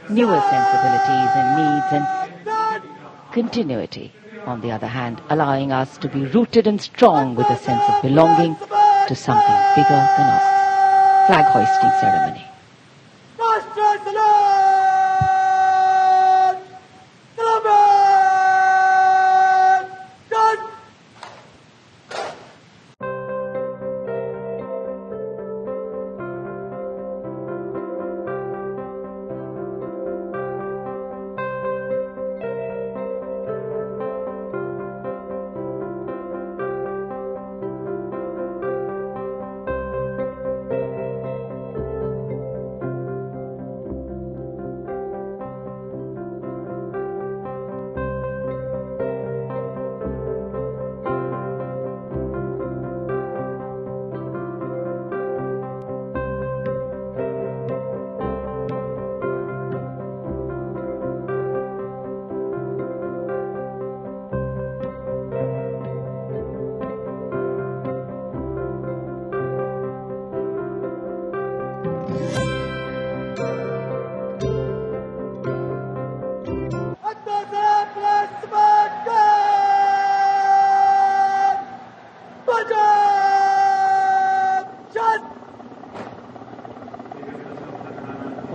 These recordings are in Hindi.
newer sensibilities and needs, and continuity, on the other hand, allowing us to be rooted and strong with a sense of belonging to something bigger than us. Flag hoisting ceremony.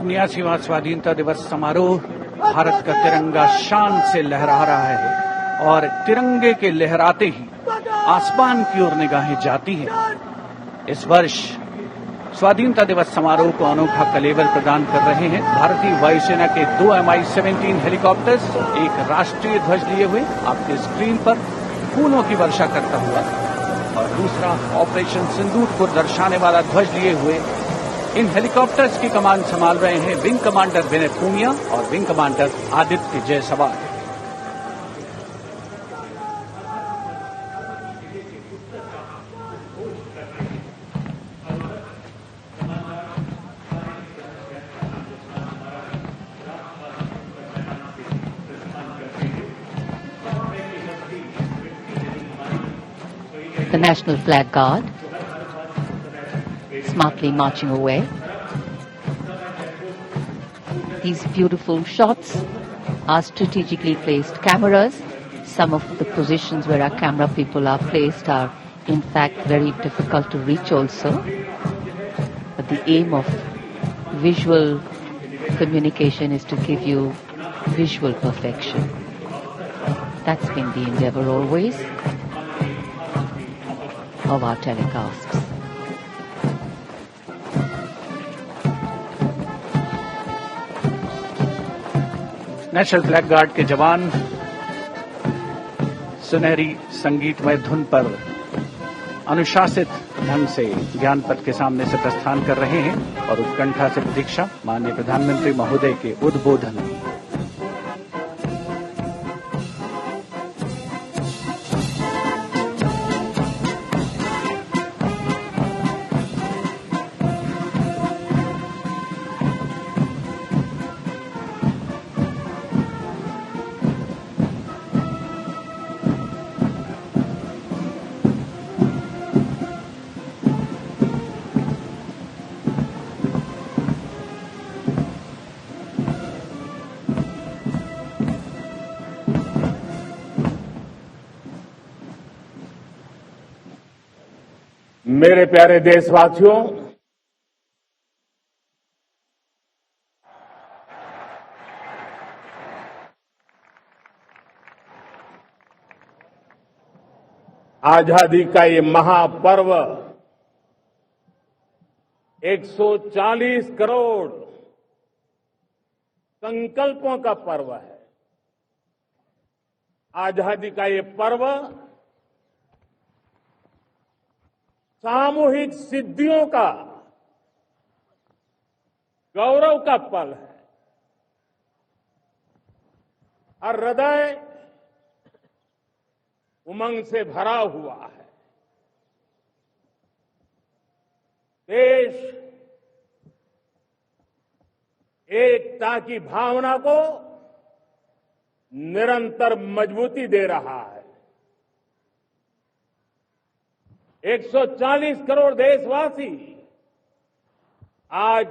उन्यासीवां स्वाधीनता दिवस समारोह भारत का तिरंगा शान से लहरा रहा है और तिरंगे के लहराते ही आसमान की ओर निगाहें जाती हैं। इस वर्ष स्वाधीनता दिवस समारोह को अनोखा कलेवर प्रदान कर रहे हैं भारतीय वायुसेना के 2 Mi-17 हेलीकॉप्टर्स, एक राष्ट्रीय ध्वज लिए हुए आपके स्क्रीन पर फूलों की वर्षा करता हुआ, और दूसरा ऑपरेशन सिंदूर को दर्शाने वाला ध्वज लिए हुए इन हेलीकॉप्टर्स की कमान संभाल रहे हैं विंग कमांडर विनय पूनिया और wing commander Aditya Jaiswal. The National Flag Guard smartly marching away. These beautiful shots are strategically placed cameras. Some of the positions where our camera people are placed are in fact very difficult to reach also. But the aim of visual communication is to give you visual perfection. That's been the endeavor always of our telecasts. National flag guard के जवान सुनहरी संगीतमय धुन पर अनुशासित ढंग से ज्ञानपथ के सामने से प्रस्थान कर रहे हैं और उत्कंठा से प्रतीक्षा माननीय प्रधानमंत्री महोदय के उद्बोधन। मेरे प्यारे देशवासियों, आजादी का ये महापर्व 140 करोड़ संकल्पों का पर्व है। आजादी का ये पर्व सामूहिक सिद्धियों का गौरव का पल है और हृदय उमंग से भरा हुआ है। देश एकता की भावना को निरंतर मजबूती दे रहा है। 140 करोड़ देशवासी आज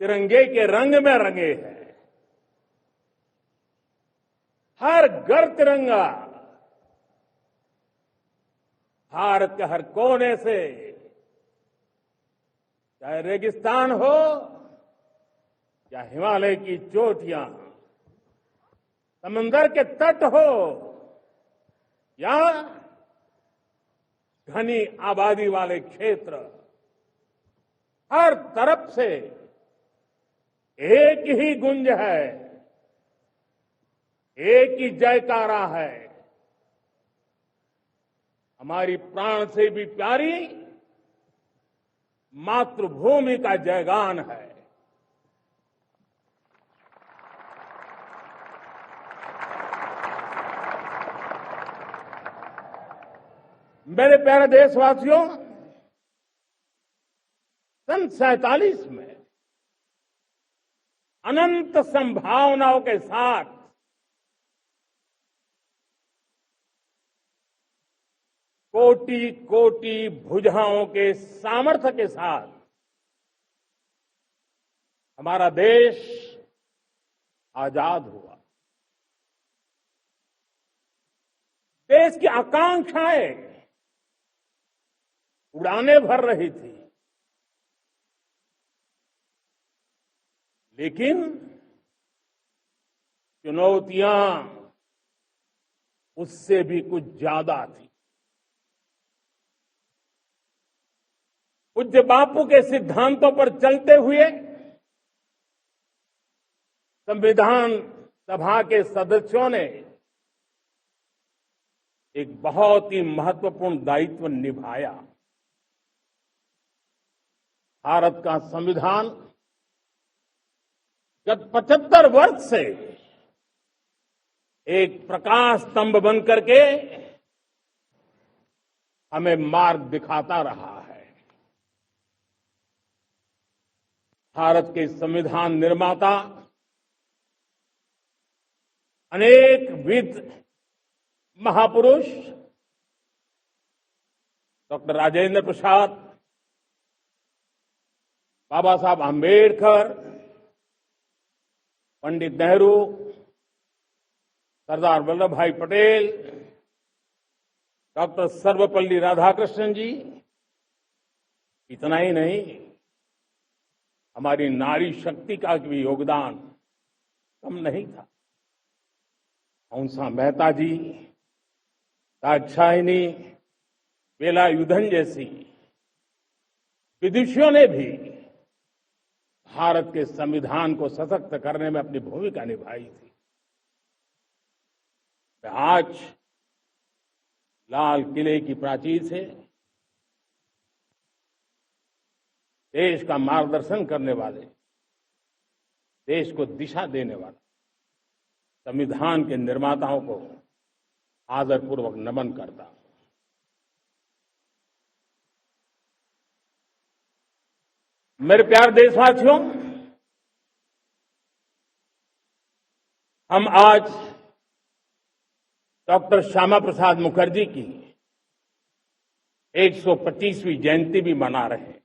तिरंगे के रंग में रंगे हैं। हर घर तिरंगा, भारत के हर कोने से, चाहे रेगिस्तान हो या हिमालय की चोटियां, समंदर के तट हो या घनी आबादी वाले क्षेत्र, हर तरफ से एक ही गुंज है, एक ही जयकारा है। हमारी प्राण से भी प्यारी मातृभूमि का जयगान है। मेरे प्यारे देशवासियों, सन 47 में अनंत संभावनाओं के साथ कोटि कोटि भुजाओं के सामर्थ्य के साथ हमारा देश आजाद हुआ। देश की आकांक्षाएं उड़ाने भर रही थी, लेकिन चुनौतियां उससे भी कुछ ज्यादा थी। पूज्य बापू के सिद्धांतों पर चलते हुए संविधान सभा के सदस्यों ने एक बहुत ही महत्वपूर्ण दायित्व निभाया। भारत का संविधान गत 75 वर्ष से एक प्रकाश स्तंभ बन करके हमें मार्ग दिखाता रहा है। भारत के संविधान निर्माता अनेक विद महापुरुष डॉक्टर राजेंद्र प्रसाद, बाबा साहब आंबेडकर, पंडित नेहरू, सरदार वल्लभ भाई पटेल, डॉक्टर सर्वपल्ली राधाकृष्णन जी, इतना ही नहीं, हमारी नारी शक्ति का भी योगदान कम नहीं था। हंसा मेहता जी, दाक्षायणी, वेलायुधन जैसी विदुषियों ने भी भारत के संविधान को सशक्त करने में अपनी भूमिका निभाई थी। आज लाल किले की प्राचीर से देश का मार्गदर्शन करने वाले, देश को दिशा देने वाले संविधान के निर्माताओं को आदरपूर्वक नमन करता हूं। मेरे प्यारे देशवासियों, हम आज डॉक्टर श्यामा प्रसाद मुखर्जी की 125वीं जयंती भी मना रहे हैं।